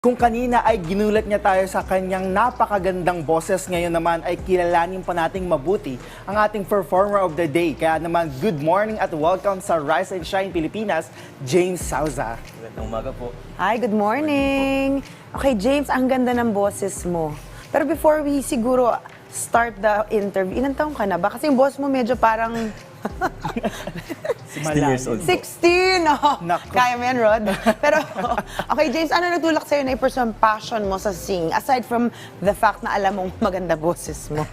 Kung kanina ay ginulat niya tayo sa kanyang napakagandang boses, ngayon naman ay kilalanin pa nating mabuti ang ating performer of the day. Kaya naman, good morning at welcome sa Rise and Shine Pilipinas, James Souza. Magandang umaga po. Hi, good morning. Okay, James, ang ganda ng boses mo. Pero before we siguro start the interview, ilang taong ka na ba? Kasi yung boss mo medyo parang 16 years old po. 16! Oh, Nako. kaya mo yan, Rod? Pero, okay, James, ano nagtulak sa'yo na i-pursue ang passion mo sa singing? Aside from the fact na alam mong maganda boses mo.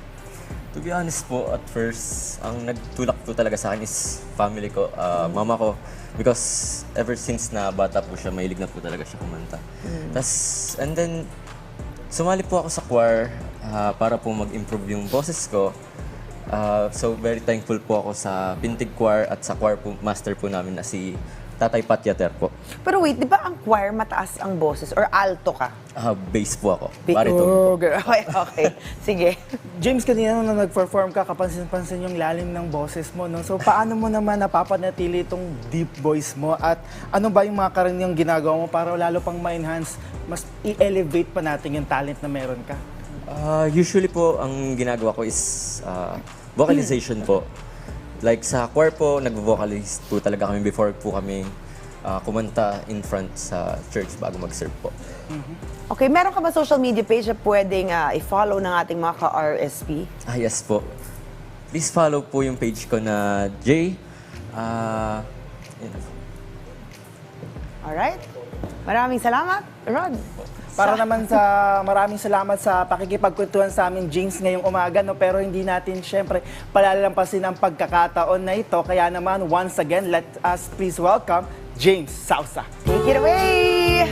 To be honest po, at first, ang nagtulak po talaga sa akin is family ko, mama ko. Because ever since na bata po siya, mahilig na po talaga siya kumanta. And then, sumali po ako sa choir para po mag-improve yung boses ko. So very thankful po ako sa Pintig Choir at sa choir po, master po namin na si Tatay Pat Yater po. Pero wait, di ba ang choir mataas ang boses? Or alto ka? Bass po ako. Baritone po. Oh, girl. Okay. Sige. James, kanina nung nag-perform ka, kapansin-pansin yung lalim ng boses mo, no? So, paano mo naman napapanatili itong deep voice mo? At ano ba yung mga karaniwang ginagawa mo para lalo pang ma-enhance, mas i-elevate pa natin yung talent na meron ka? Usually po, ang ginagawa ko is vocalization po. Like sa choir po, nag-vocalize po talaga kami before po kami kumanta in front sa church bago mag-serve po. Okay, meron ka ba social media page na pwedeng i-follow ng ating mga ka-RSP? Yes po. Please follow po yung page ko na J. Alright? Maraming salamat, Rod. Para naman sa maraming salamat sa pakikipagkwentuhan sa amin, James, ngayong umaga, no? Pero hindi natin syempre palalampasin ang pagkakataon na ito. Kaya naman, once again, let us please welcome James Souza. Take it away!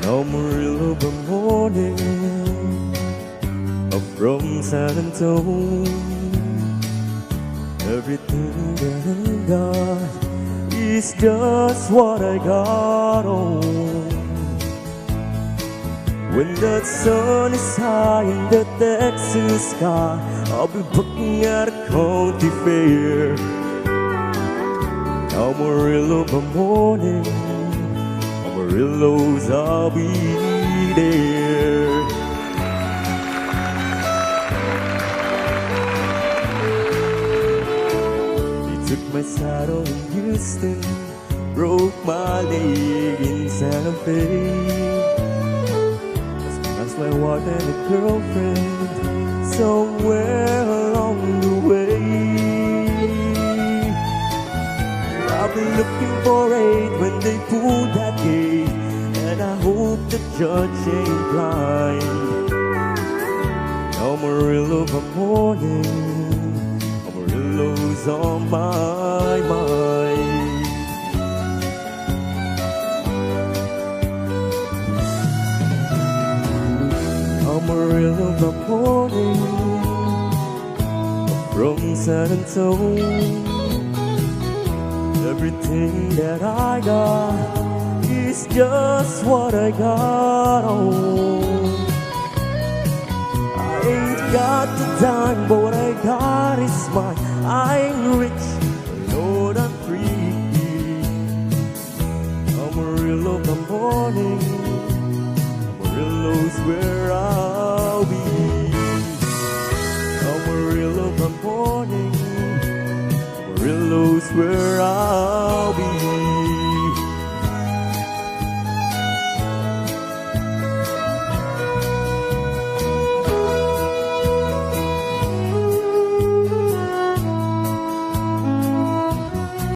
Amarillo by morning, up from San Antonio. Everything that I got is just what I got on. When the sun is high in the Texas sky, I'll be looking at a county fair. Amarillo by morning, Amarillo's, I'll be there. They took my saddle in Houston, broke my leg in Santa Fe. That's my wife and a girlfriend somewhere along the way. I'll be looking for 8 when they pull that gate, and I hope the judge ain't blind. Amarillo by morning, Amarillo's on my mind. Amarillo by morning, from San Antonio. Everything that I got is just what I got on. I ain't got the dime, but what I got is mine. I ain't rich, Lord, I'm free. Amarillo by morning, Amarillo's where I'll be. Amarillo by morning, Amarillo's where I'll